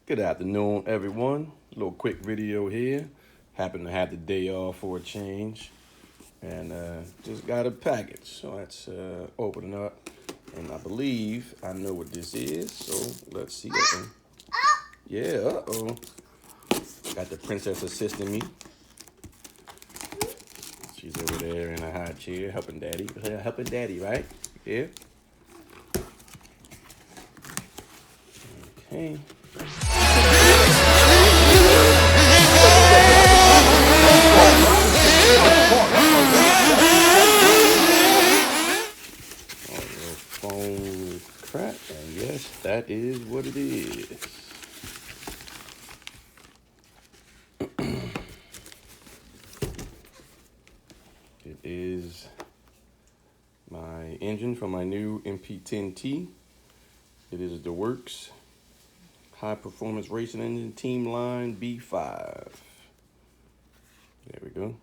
Good afternoon, everyone. A little quick video here. Happen to have the day off for a change, and just got a package. So let's open it up, and I believe I know what this is. So let's see. Yeah. Got the princess assisting me. She's over there in a high chair, helping daddy. Helping daddy, right? Yeah. Okay. Phone crack, and yes, that is what it is. It is my engine from my new MP10T. It is the Werks high performance racing engine, Team Line B5. There we go.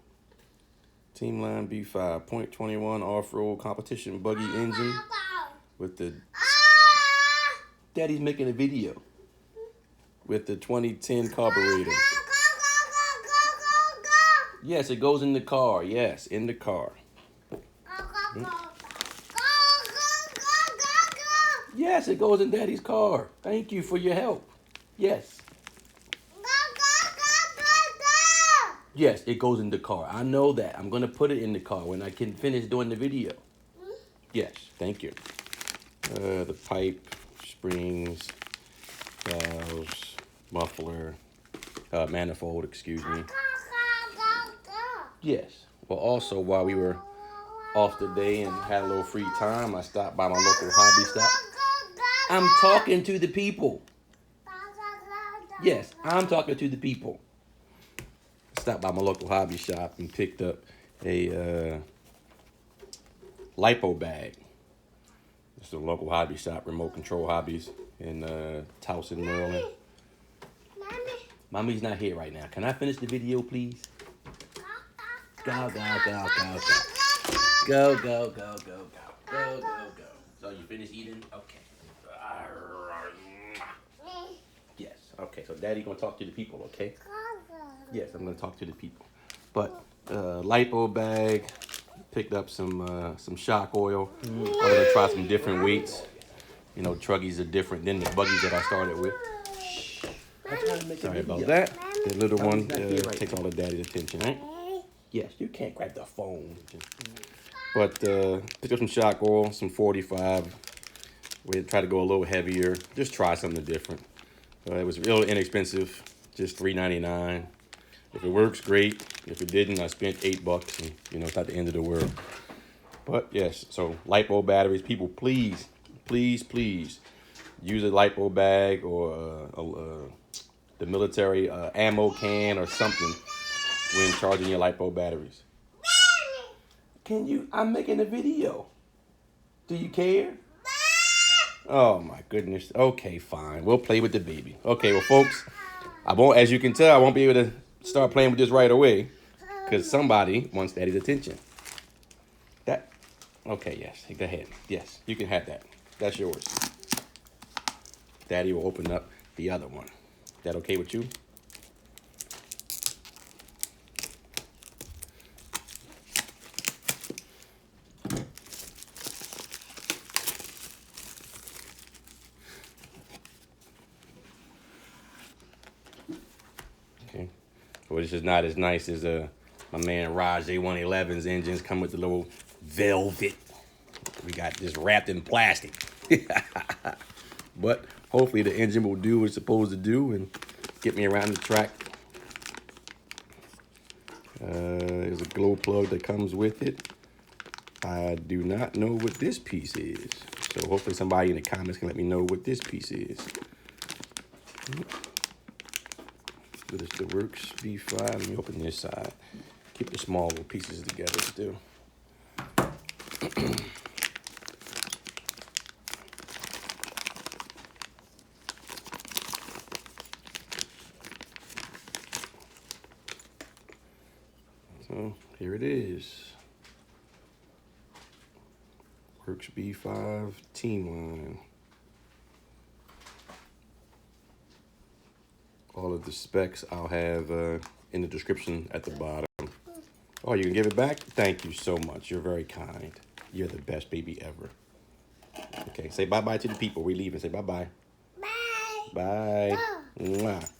Team Line B5, .21 off-road competition buggy engine with the... Daddy's making a video with the 2010 carburetor. Yes, it goes in the car. Yes, in the car. Yes, it goes in Daddy's car. Thank you for your help. Yes. Yes, it goes in the car. I know that. I'm going to put it in the car when I can finish doing the video. Yes, thank you. The pipe, springs, valves, muffler, manifold, excuse me. Yes. Well, also, while we were off today and had a little free time, I stopped by my local hobby stop. I'm talking to the people. Yes, I'm talking to the people. Stopped by my local hobby shop and picked up a lipo bag. It's a local hobby shop, Remote Control Hobbies in Towson, Maryland. Mommy's not here right now. Can I finish the video, please? Go, go, go, go, go. Go, go, go, go, go. Go, go, go. So you finished eating? Okay. Yes. Okay, so Daddy gonna talk to the people, okay? Yes, I'm gonna talk to the people. But lipo bag, picked up some shock oil. I'm gonna try some different weights. You know, truggies are different than the buggies that I started with. Sorry about that. The little one takes all the daddy's attention, right? Yes, you can't grab the phone. But picked up some shock oil, some 45. We try to go a little heavier. Just try something different. It was real inexpensive, just $3.99. If it works, great. If it didn't, I spent $8, and you know it's not the end of the world. But yes, so lipo batteries, people, please, please, please use a lipo bag or the military ammo can or something when charging your lipo batteries. Can you? I'm making a video. Do you care? Oh my goodness. Okay, fine. We'll play with the baby. Okay, well, folks, I won't. As you can tell, I won't be able to start playing with this right away because somebody wants Daddy's attention. That. Okay. Yes. Go ahead. Yes, you can have that. That's yours. Daddy will open up the other one. That okay with you? Okay. Well, this is not as nice as my man Raj A111's engines come with the little velvet. We got this wrapped in plastic. But hopefully the engine will do what it's supposed to do and get me around the track. There's a glow plug that comes with it. I do not know what this piece is. So hopefully somebody in the comments can let me know what this piece is. But it's the Werks B5. Let me open this side. Keep the small little pieces together still. So here it is. Werks B5 Team Line. All of the specs I'll have in the description at the bottom. Oh, you can give it back? Thank you so much. You're very kind. You're the best baby ever. Okay, say bye-bye to the people. We're leaving. Say bye-bye. Bye. Bye. Oh. Mwah.